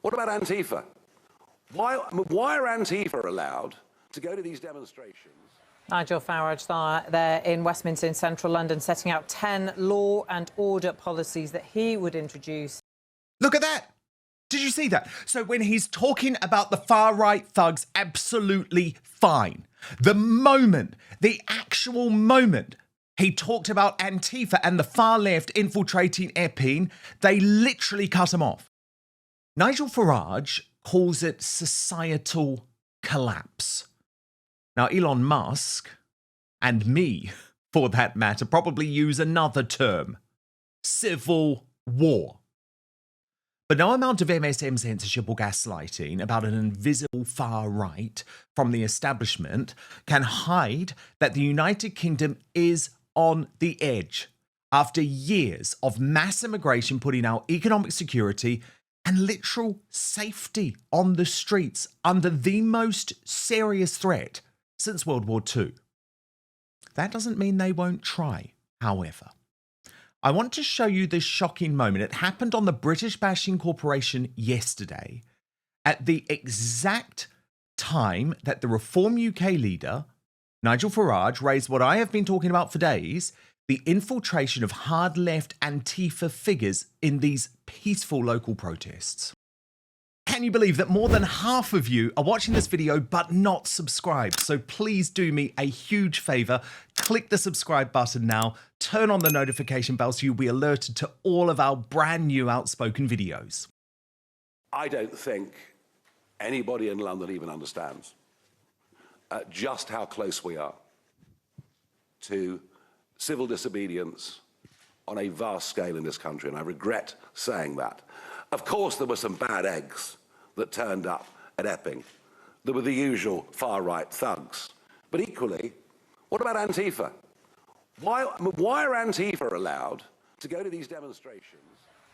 What about Antifa? Why are Antifa allowed to go to these demonstrations? Nigel Farage there in Westminster in central London, setting out 10 law and order policies that he would introduce. Look at that. Did you see that? So when he's talking about the far-right thugs, absolutely fine. The actual moment he talked about Antifa and the far left infiltrating Epping, they literally cut him off. Nigel Farage calls it societal collapse. Now, Elon Musk, and me, for that matter, probably use another term, civil war. But no amount of MSM censorship or gaslighting about an invisible far right from the establishment can hide that the United Kingdom is on the edge after years of mass immigration putting our economic security and literal safety on the streets under the most serious threat since World War II. That doesn't mean they won't try, however. I want to show you this shocking moment. It happened on the British Bashing Corporation yesterday at the exact time that the Reform UK leader, Nigel Farage, raised what I have been talking about for days, the infiltration of hard-left Antifa figures in these peaceful local protests. Can you believe that more than half of you are watching this video but not subscribed? So please do me a huge favour, click the subscribe button now, turn on the notification bell so you'll be alerted to all of our brand new Outspoken videos. I don't think anybody in London even understands just how close we are to civil disobedience on a vast scale in this country, and I regret saying that. Of course, there were some bad eggs that turned up at Epping. There were the usual far-right thugs. But equally, what about Antifa? Why are Antifa allowed to go to these demonstrations?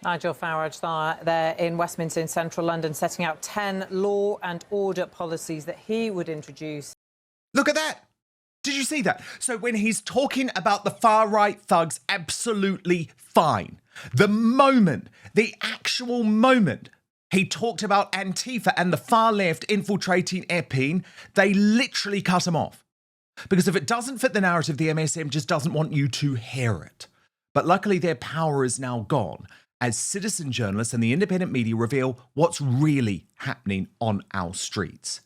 Nigel Farage there in Westminster in central London, setting out 10 law and order policies that he would introduce. Look at that. Did you see that? So when he's talking about the far-right thugs, absolutely fine. The actual moment he talked about Antifa and the far left infiltrating Epping, they literally cut him off. Because if it doesn't fit the narrative, the MSM just doesn't want you to hear it. But luckily their power is now gone as citizen journalists and the independent media reveal what's really happening on our streets.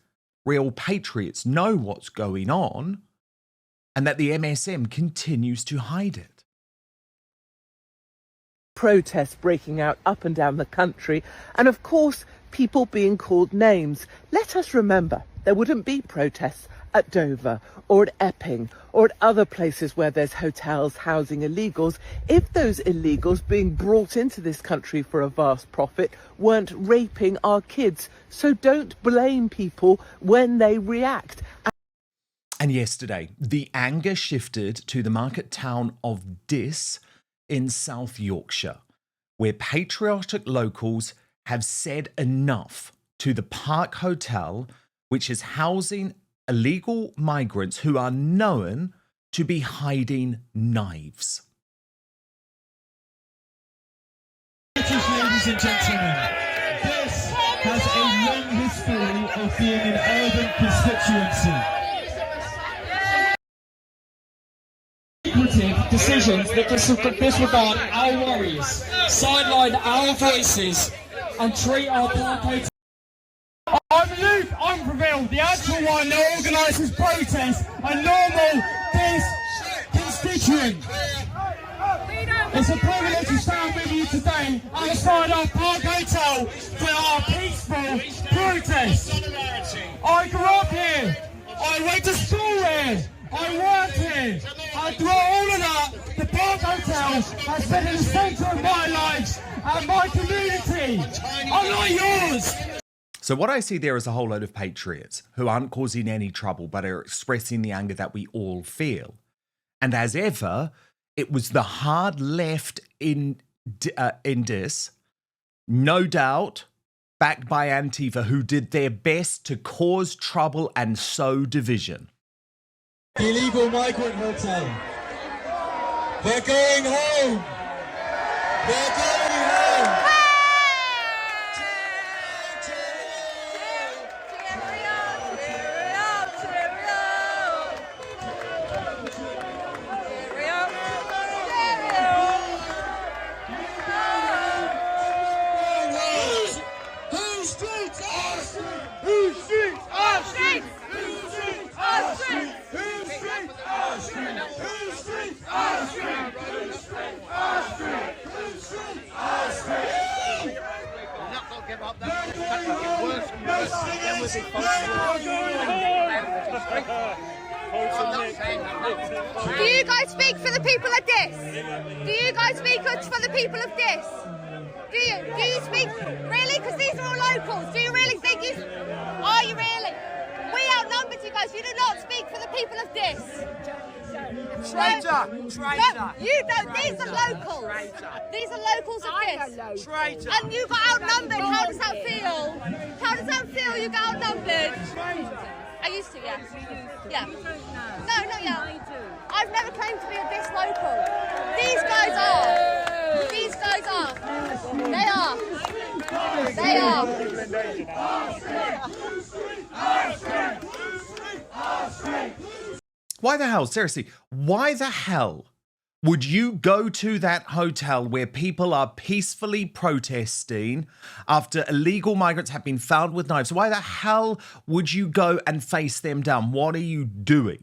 Real patriots know what's going on and that the MSM continues to hide it. Protests breaking out up and down the country, and of course people being called names. Let us remember, there wouldn't be protests at Dover or at Epping or at other places where there's hotels housing illegals if those illegals being brought into this country for a vast profit weren't raping our kids. So don't blame people when they react. And yesterday, the anger shifted to the market town of Dis in South Yorkshire, where patriotic locals have said enough to the Park Hotel, which is housing illegal migrants who are known to be hiding knives. British ladies and gentlemen, this has a long history of being an urban constituency. Decisions that disregard our worries, sideline our voices, and treat our park. I'm Luke Umperville, the actual one that organises protests, a normal constituent. It's a privilege to stand with you today outside our Park Hotel for our peaceful protest. I grew up here, I went to school here, I worked here, and through all of that, the Park Hotel has been in the centre of my life and my community, unlike yours. So what I see there is a whole load of patriots who aren't causing any trouble but are expressing the anger that we all feel. And as ever, it was the hard left in Dis, no doubt, backed by Antifa, who did their best to cause trouble and sow division. The illegal migrant hotel. They're going home. They're going home. Do you guys speak for the people of this? Do you guys speak for the people of this? Do you speak, really? Because these are all locals. Do you really think you, are you really? We outnumbered you guys. You do not speak for the people of this. Traitor! Traitor! No, you don't. These are locals. These are locals of this. Traitor! And you got outnumbered. How does that feel? How does that feel? You got outnumbered. I used to, yeah. Yeah. No, not yet. I've never claimed to be a this local. These guys are. These guys are. They are. They are. Why the hell? Seriously, why the hell would you go to that hotel where people are peacefully protesting after illegal migrants have been found with knives? Why the hell would you go and face them down? What are you doing?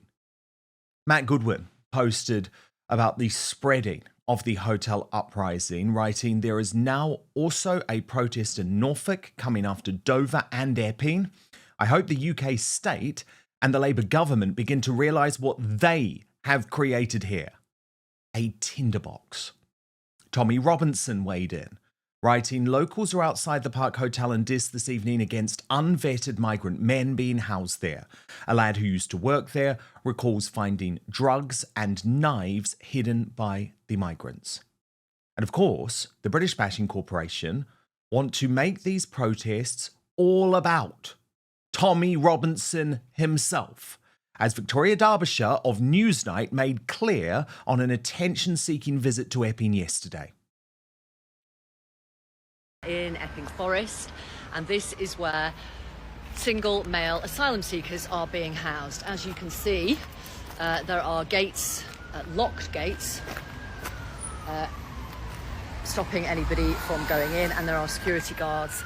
Matt Goodwin posted about the spreading of the hotel uprising, writing, there is now also a protest in Norfolk coming after Dover and Epping. I hope the UK state and the Labour government begin to realise what they have created here. A tinderbox. Tommy Robinson weighed in, writing, locals are outside the Park Hotel in Diss this evening against unvetted migrant men being housed there. A lad who used to work there recalls finding drugs and knives hidden by the migrants. And of course, the British Bashing Corporation want to make these protests all about Tommy Robinson himself, as Victoria Derbyshire of Newsnight made clear on an attention-seeking visit to Epping yesterday. In Epping Forest, and this is where single male asylum seekers are being housed. As you can see, there are gates, locked gates, stopping anybody from going in, and there are security guards.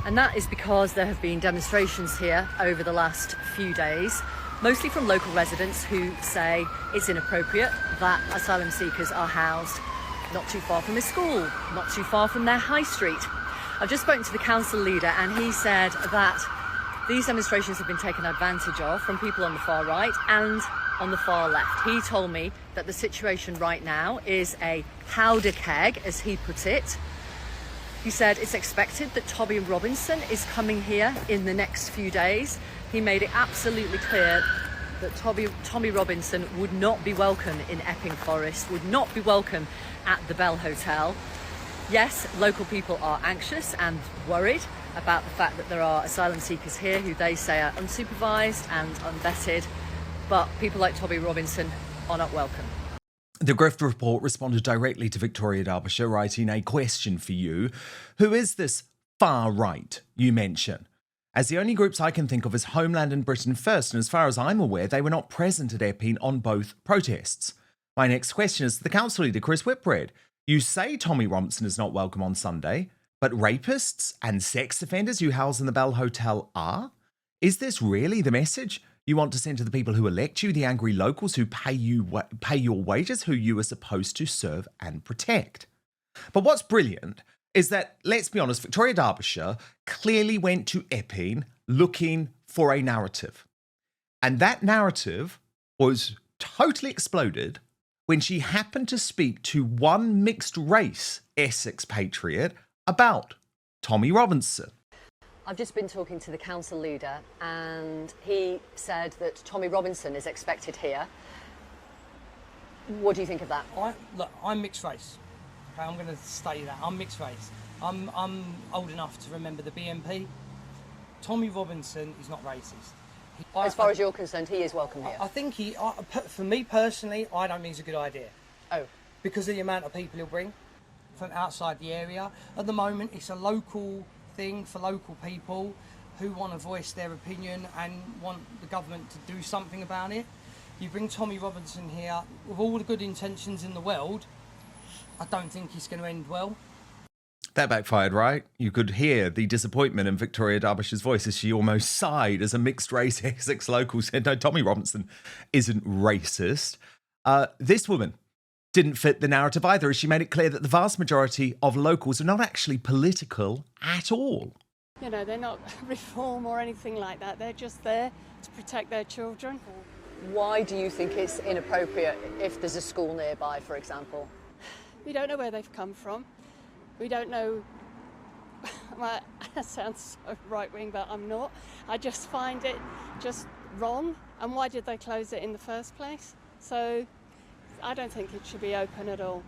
And that is because there have been demonstrations here over the last few days, mostly from local residents who say it's inappropriate that asylum seekers are housed not too far from a school, not too far from their high street. I've just spoken to the council leader, and he said that these demonstrations have been taken advantage of from people on the far right and on the far left. He told me that the situation right now is a powder keg, as he put it. He said it's expected that Tommy Robinson is coming here in the next few days. He made it absolutely clear that Tommy Robinson would not be welcome in Epping Forest, would not be welcome at the Bell Hotel. Yes, local people are anxious and worried about the fact that there are asylum seekers here who they say are unsupervised and unvetted, but people like Tommy Robinson are not welcome. The Grift Report responded directly to Victoria Derbyshire, writing, a question for you. Who is this far right you mention? As the only groups I can think of is Homeland and Britain First, and as far as I'm aware, they were not present at Epping on both protests. My next question is to the council leader, Chris Whitbread. You say Tommy Robinson is not welcome on Sunday, but rapists and sex offenders you house in the Bell Hotel are? Is this really the message you want to send to the people who elect you, the angry locals who pay your wages, who you are supposed to serve and protect? But what's brilliant is that, let's be honest, Victoria Derbyshire clearly went to Epping looking for a narrative. And that narrative was totally exploded when she happened to speak to one mixed race Essex patriot about Tommy Robinson. I've just been talking to the council leader, and he said that Tommy Robinson is expected here. What do you think of that? Look, I'm mixed race. Okay, I'm going to say that. I'm mixed race. I'm old enough to remember the BNP. Tommy Robinson is not racist. As far as you're concerned, he is welcome here. I think for me personally, I don't think it's a good idea. Oh. Because of the amount of people he'll bring from outside the area. At the moment, it's a local thing for local people who want to voice their opinion and want the government to do something about it. You bring Tommy Robinson here with all the good intentions in the world, I don't think it's going to end well. That backfired, right? You could hear the disappointment in Victoria Derbyshire's voice as she almost sighed as a mixed-race Essex local said, no, Tommy Robinson isn't racist. This woman didn't fit the narrative either, as she made it clear that the vast majority of locals are not actually political at all. You know, they're not reform or anything like that. They're just there to protect their children. Why do you think it's inappropriate if there's a school nearby, for example? We don't know where they've come from. We don't know. Well, that sounds so right-wing, but I'm not. I just find it just wrong. And why did they close it in the first place? So I don't think it should be open at all.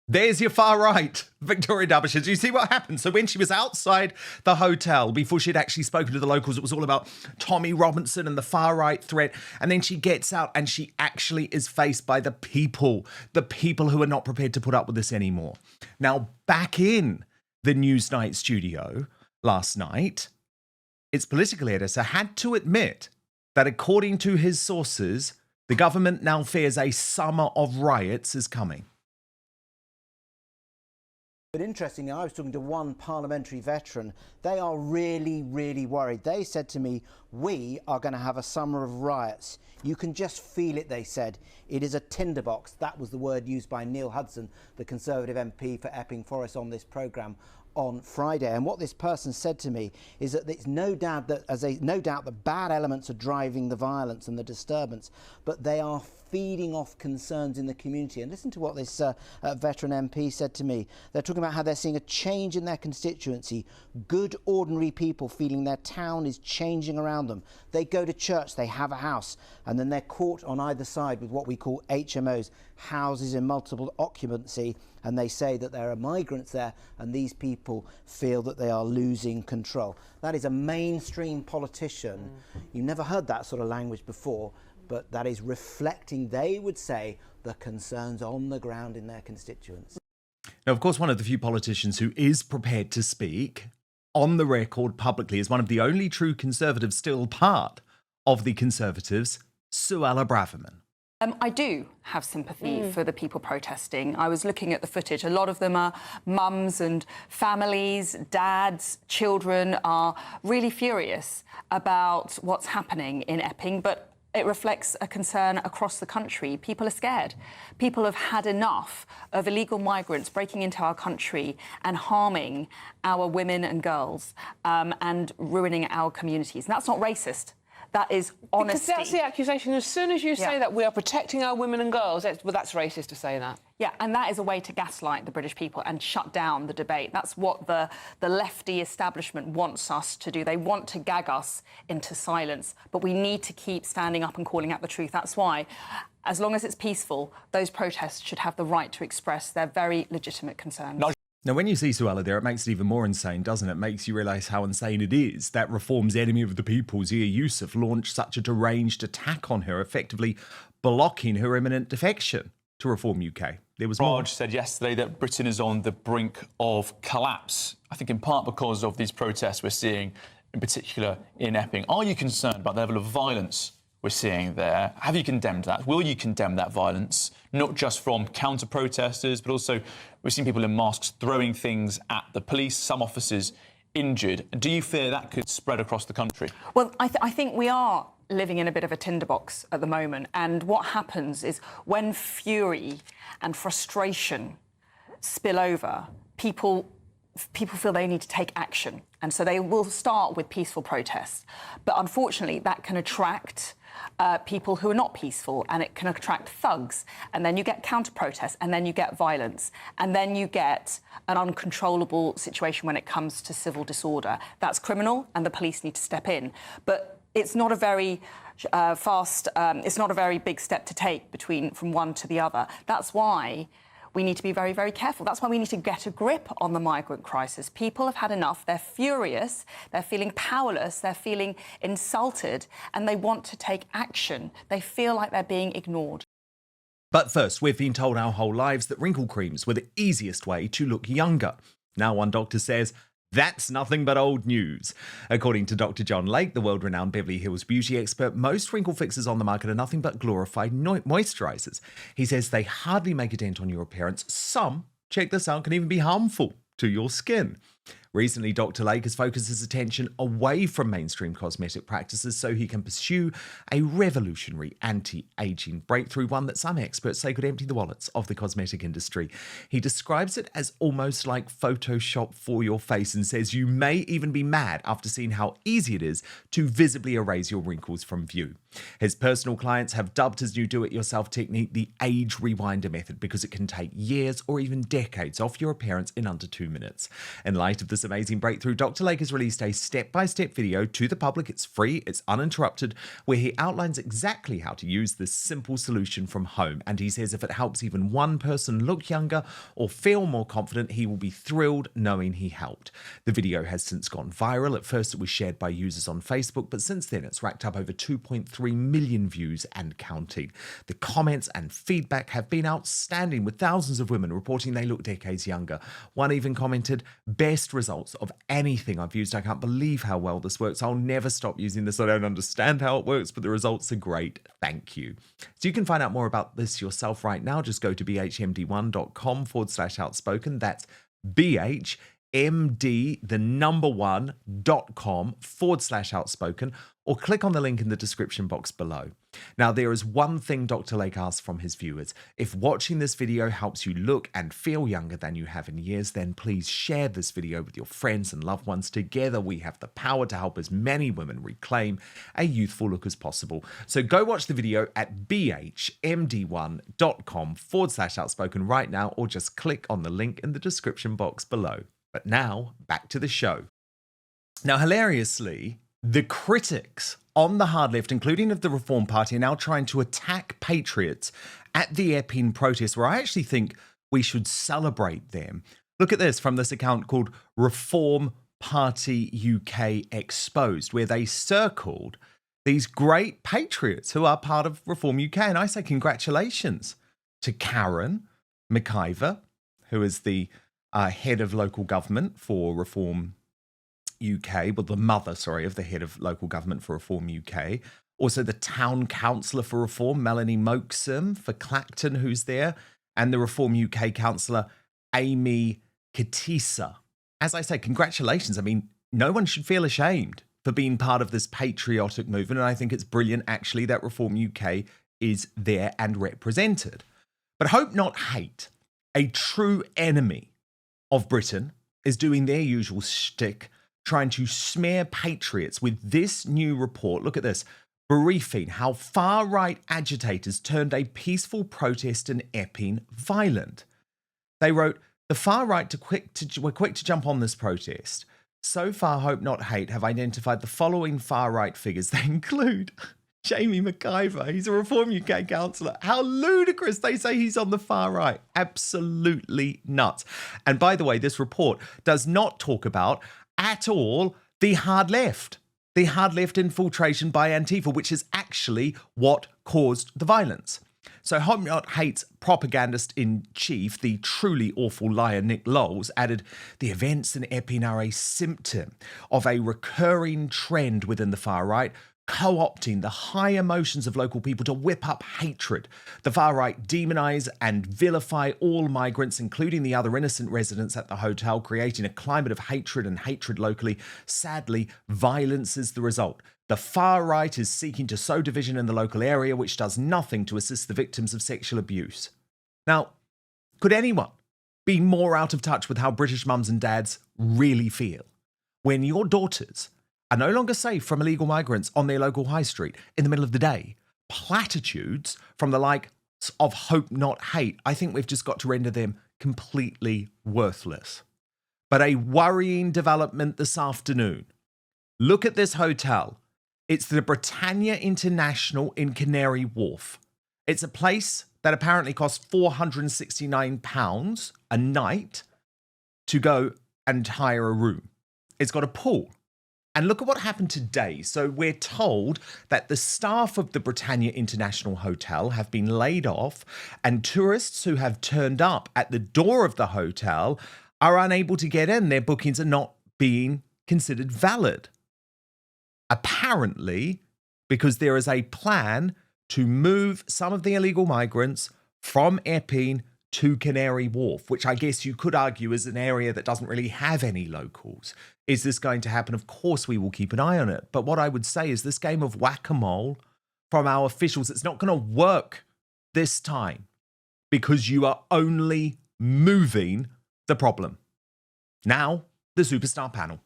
There's your far right, Victoria Derbyshire. Do you see what happened? So when she was outside the hotel, before she'd actually spoken to the locals, it was all about Tommy Robinson and the far right threat. And then she gets out and she actually is faced by the people who are not prepared to put up with this anymore. Now, back in the Newsnight studio last night, its political editor had to admit that according to his sources, the government now fears a summer of riots is coming. But interestingly, I was talking to one parliamentary veteran. They are really, really worried. They said to me, we are going to have a summer of riots. You can just feel it, they said. It is a tinderbox. That was the word used by Neil Hudson, the Conservative MP for Epping Forest, on this programme on Friday. And what this person said to me is that it's no doubt that the bad elements are driving the violence and the disturbance, but they are feeding off concerns in the community. And listen to what this veteran MP said to me. They're talking about how they're seeing a change in their constituency. Good, ordinary people feeling their town is changing around them. They go to church, they have a house, and then they're caught on either side with what we call HMOs, houses in multiple occupancy, and they say that there are migrants there, and these people feel that they are losing control. That is a mainstream politician. You've never heard that sort of language before, but that is reflecting, they would say, the concerns on the ground in their constituents. Now, of course, one of the few politicians who is prepared to speak on the record publicly is one of the only true Conservatives still part of the Conservatives, Suella Braverman. I do have sympathy for the people protesting. I was looking at the footage. A lot of them are mums and families, dads, children are really furious about what's happening in Epping, but it reflects a concern across the country. People are scared. People have had enough of illegal migrants breaking into our country and harming our women and girls and ruining our communities. And that's not racist. That is honesty. Because that's the accusation. As soon as you say that we are protecting our women and girls, that's racist to say that. Yeah, and that is a way to gaslight the British people and shut down the debate. That's what the lefty establishment wants us to do. They want to gag us into silence, but we need to keep standing up and calling out the truth. That's why, as long as it's peaceful, those protests should have the right to express their very legitimate concerns. Now, when you see Suella there, it makes it even more insane, doesn't it? It makes you realise how insane it is that Reform's enemy of the people, Zia Youssef, launched such a deranged attack on her, effectively blocking her imminent defection to Reform UK. There was more. Farage said yesterday that Britain is on the brink of collapse, I think in part because of these protests we're seeing, in particular in Epping. Are you concerned about the level of violence we're seeing there? Have you condemned that? Will you condemn that violence, not just from counter-protesters, but also we've seen people in masks throwing things at the police, some officers injured. Do you fear that could spread across the country? Well, I think we are living in a bit of a tinderbox at the moment, and what happens is when fury and frustration spill over, people feel they need to take action, and so they will start with peaceful protests. But unfortunately, that can attract people who are not peaceful, and it can attract thugs, and then you get counter-protests, and then you get violence, and then you get an uncontrollable situation when it comes to civil disorder. That's criminal, and the police need to step in. But it's not a very it's not a very big step to take from one to the other. That's why we need to be very, very careful. That's why we need to get a grip on the migrant crisis. People have had enough. They're furious. They're feeling powerless. They're feeling insulted, and they want to take action. They feel like they're being ignored. But first, we've been told our whole lives that wrinkle creams were the easiest way to look younger. Now one doctor says that's nothing but old news. According to Dr. John Lake, the world-renowned Beverly Hills beauty expert, most wrinkle fixers on the market are nothing but glorified moisturisers. He says they hardly make a dent on your appearance. Some, check this out, can even be harmful to your skin. Recently, Dr. Lake has focused his attention away from mainstream cosmetic practices so he can pursue a revolutionary anti-aging breakthrough, one that some experts say could empty the wallets of the cosmetic industry. He describes it as almost like Photoshop for your face and says you may even be mad after seeing how easy it is to visibly erase your wrinkles from view. His personal clients have dubbed his new do-it-yourself technique the age rewinder method because it can take years or even decades off your appearance in under 2 minutes. In light of this amazing breakthrough, Dr. Lake has released a step-by-step video to the public. It's free, it's uninterrupted, where he outlines exactly how to use this simple solution from home. And he says if it helps even one person look younger or feel more confident, he will be thrilled knowing he helped. The video has since gone viral. At first it was shared by users on Facebook, but since then it's racked up over 2.3 million views and counting. The comments and feedback have been outstanding, with thousands of women reporting they look decades younger. One even commented, "Best results of anything I've used. I can't believe how well this works. I'll never stop using this. I don't understand how it works, but the results are great. Thank you." So you can find out more about this yourself right now. Just go to bhmd1.com/outspoken. That's bhmd1.com/outspoken, or click on the link in the description box below. Now, there is one thing Dr. Lake asks from his viewers. If watching this video helps you look and feel younger than you have in years, then please share this video with your friends and loved ones. Together, we have the power to help as many women reclaim a youthful look as possible. So go watch the video at bhmd1.com/outspoken right now, or just click on the link in the description box below. But now, back to the show. Now, hilariously, the critics on the hard left, including of the Reform Party, are now trying to attack patriots at the Epping protests, where I actually think we should celebrate them. Look at this from this account called Reform Party UK Exposed, where they circled these great patriots who are part of Reform UK. And I say congratulations to Karen McIver, who is the head of local government for Reform UK, well, the mother, of the head of local government for Reform UK. Also the town councillor for Reform, Melanie Moxham for Clacton, who's there, and the Reform UK councillor, Amy Katisa. As I say, congratulations. I mean, no one should feel ashamed for being part of this patriotic movement, and I think it's brilliant, actually, that Reform UK is there and represented. But hope not hate, a true enemy of Britain, is doing their usual shtick, trying to smear patriots with this new report. Look at this, briefing how far-right agitators turned a peaceful protest in Epping violent. They wrote, the far-right were quick to jump on this protest. So far, Hope Not Hate have identified the following far-right figures. They include Jamie McIver. He's a Reform UK councillor. How ludicrous. They say he's on the far right. Absolutely nuts. And by the way, this report does not talk about at all the hard left. The hard left infiltration by Antifa, which is actually what caused the violence. So Hope Not Hate's propagandist-in-chief, the truly awful liar Nick Lowles, added, the events in Epping are a symptom of a recurring trend within the far right, co-opting the high emotions of local people to whip up hatred. The far-right demonise and vilify all migrants, including the other innocent residents at the hotel, creating a climate of hatred and hatred locally. Sadly, violence is the result. The far-right is seeking to sow division in the local area, which does nothing to assist the victims of sexual abuse. Now, could anyone be more out of touch with how British mums and dads really feel when your daughters are no longer safe from illegal migrants on their local high street in the middle of the day? Platitudes from the likes of Hope Not Hate, I think we've just got to render them completely worthless. But a worrying development this afternoon. Look at this hotel. It's the Britannia International in Canary Wharf. It's a place that apparently costs £469 a night to go and hire a room. It's got a pool. And look at what happened today. So we're told that the staff of the Britannia International Hotel have been laid off, and tourists who have turned up at the door of the hotel are unable to get in. Their bookings are not being considered valid. Apparently, because there is a plan to move some of the illegal migrants from Epping to Canary Wharf, which I guess you could argue is an area that doesn't really have any locals. Is this going to happen? Of course, we will keep an eye on it. But what I would say is this game of whack-a-mole from our officials, it's not going to work this time because you are only moving the problem. Now, the Superstar panel.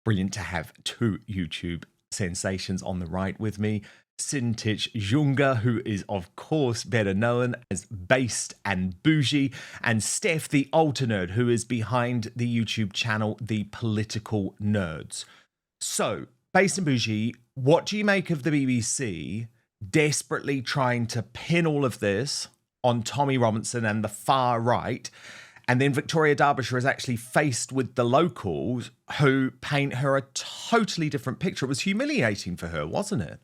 Brilliant to have two YouTube sensations on the right with me. Sintich Junga, who is of course better known as Based and Bougie, and Stef the Alter Nerd, who is behind the YouTube channel The Political Nerds. So, Based and Bougie, what do you make of the BBC desperately trying to pin all of this on Tommy Robinson and the far right? And then Victoria Derbyshire is actually faced with the locals who paint her a totally different picture. It was humiliating for her, wasn't it?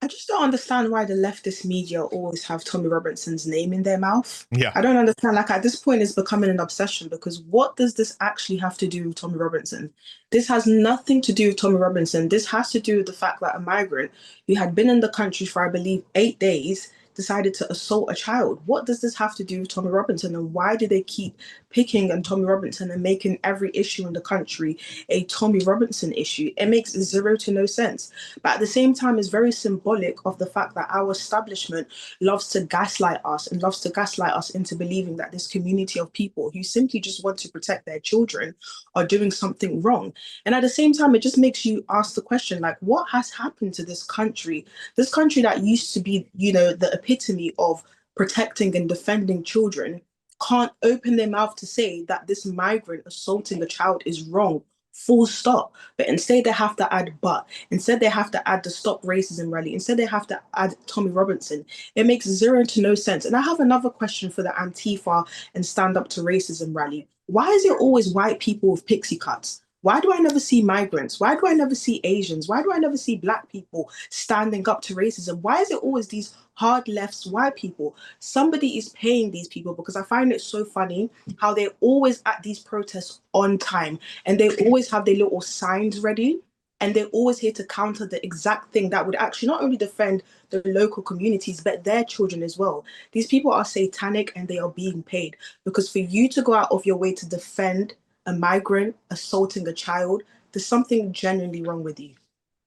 I just don't understand why the leftist media always have Tommy Robinson's name in their mouth. Yeah. I don't understand. Like, at this point, it's becoming an obsession because what does this actually have to do with Tommy Robinson? This has nothing to do with Tommy Robinson. This has to do with the fact that a migrant who had been in the country for, I believe, 8 days decided to assault a child. What does this have to do with Tommy Robinson, and why do they keep picking on Tommy Robinson and making every issue in the country a Tommy Robinson issue? It makes zero to no sense. But at the same time, it's very symbolic of the fact that our establishment loves to gaslight us and loves to gaslight us into believing that this community of people who simply just want to protect their children are doing something wrong. And at the same time, it just makes you ask the question, like, what has happened to this country? This country that used to be, you know, the epitome of protecting and defending children can't open their mouth to say that this migrant assaulting a child is wrong, full stop. But instead they have to add but. Instead they have to add the Stop Racism rally. Instead they have to add Tommy Robinson. It makes zero to no sense. And I have another question for the Antifa and Stand Up to Racism rally. Why is it always white people with pixie cuts? Why do I never see migrants? Why do I never see Asians? Why do I never see black people standing up to racism? Why is it always these hard lefts, white people? Somebody is paying these people, because I find it so funny how they're always at these protests on time and they always have their little signs ready and they're always here to counter the exact thing that would actually not only defend the local communities, but their children as well. These people are satanic and they are being paid, because for you to go out of your way to defend a migrant assaulting a child, there's something genuinely wrong with you.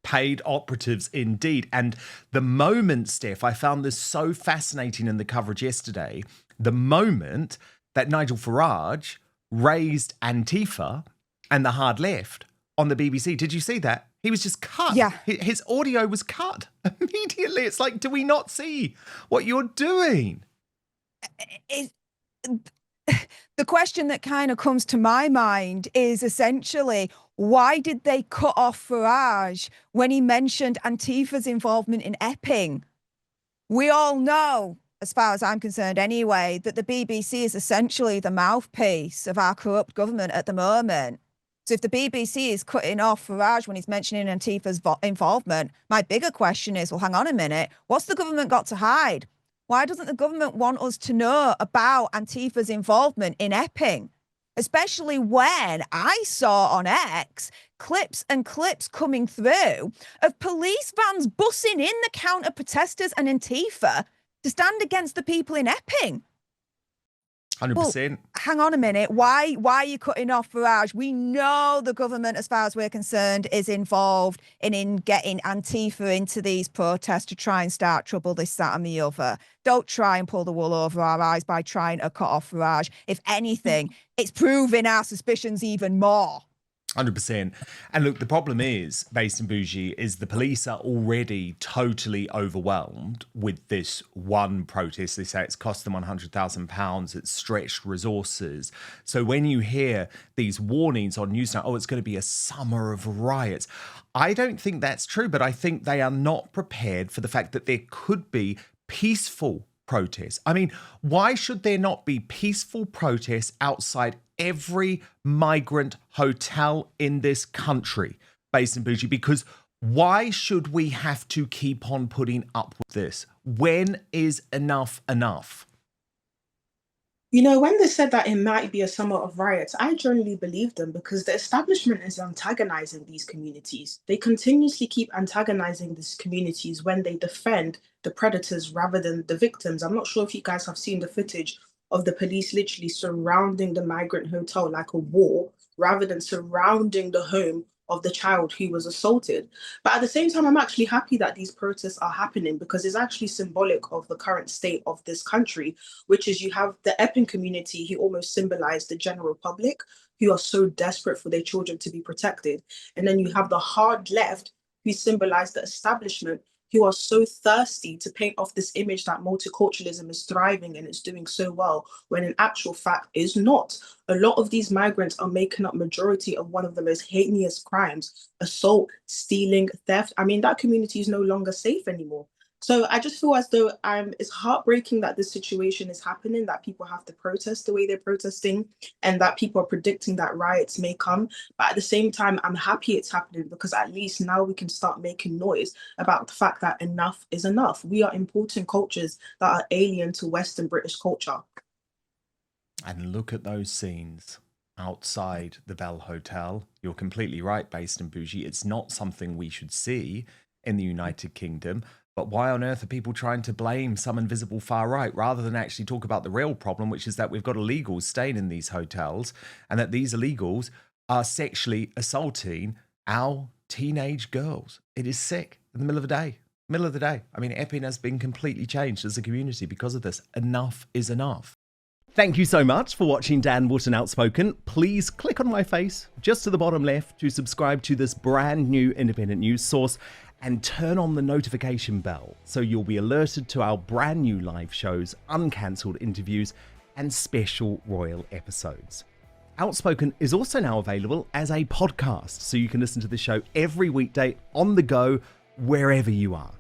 Paid operatives indeed. And the moment, Steph, I found this so fascinating in the coverage yesterday, the moment that Nigel Farage raised Antifa and the hard left on the BBC. Did you see that? He was just cut. Yeah. His audio was cut immediately. It's like, do we not see what you're doing? The question that kind of comes to my mind is essentially, why did they cut off Farage when he mentioned Antifa's involvement in Epping? We all know, as far as I'm concerned anyway, that the BBC is essentially the mouthpiece of our corrupt government at the moment. So if the BBC is cutting off Farage when he's mentioning Antifa's involvement, my bigger question is, well, hang on a minute, what's the government got to hide? Why doesn't the government want us to know about Antifa's involvement in Epping? Especially when I saw on X clips and clips coming through of police vans bussing in the counter-protesters and Antifa to stand against the people in Epping. 100%. Well, hang on a minute. Why are you cutting off Farage? We know the government, as far as we're concerned, is involved in getting Antifa into these protests to try and start trouble, this, that and the other. Don't try and pull the wool over our eyes by trying to cut off Farage. If anything, it's proving our suspicions even more. 100%. And look, the problem is, Based in Bougie, is the police are already totally overwhelmed with this one protest. They say it's cost them £100,000. It's stretched resources. So when you hear these warnings on Newsnight, oh, it's going to be a summer of riots, I don't think that's true, but I think they are not prepared for the fact that there could be peaceful protests. I mean, why should there not be peaceful protests outside every migrant hotel in this country, Based in Bougie? Because why should we have to keep on putting up with this? When is enough enough? You know, when they said that it might be a summer of riots, I generally believe them because the establishment is antagonizing these communities. They continuously keep antagonizing these communities when they defend the predators rather than the victims. I'm not sure if you guys have seen the footage of the police literally surrounding the migrant hotel like a wall rather than surrounding the home of the child who was assaulted. But at the same time, I'm actually happy that these protests are happening because it's actually symbolic of the current state of this country, which is you have the Epping community who almost symbolize the general public who are so desperate for their children to be protected. And then you have the hard left who symbolize the establishment who are so thirsty to paint off this image that multiculturalism is thriving and it's doing so well, when in actual fact is not. A lot of these migrants are making up majority of one of the most heinous crimes: assault, stealing, theft. I mean, that community is no longer safe anymore. So I just feel as though it's heartbreaking that this situation is happening, that people have to protest the way they're protesting, and that people are predicting that riots may come. But at the same time, I'm happy it's happening because at least now we can start making noise about the fact that enough is enough. We are importing cultures that are alien to Western British culture. And look at those scenes outside the Bell Hotel. You're completely right, Based and Bougie. It's not something we should see in the United Kingdom. But why on earth are people trying to blame some invisible far right rather than actually talk about the real problem, which is that we've got illegals staying in these hotels and that these illegals are sexually assaulting our teenage girls? It is sick in the middle of the day. Middle of the day. I mean, Epping has been completely changed as a community because of this. Enough is enough. Thank you so much for watching Dan Wootton Outspoken. Please click on my face just to the bottom left to subscribe to this brand new independent news source and turn on the notification bell so you'll be alerted to our brand new live shows, uncancelled interviews, and special royal episodes. Outspoken is also now available as a podcast, so you can listen to the show every weekday on the go, wherever you are.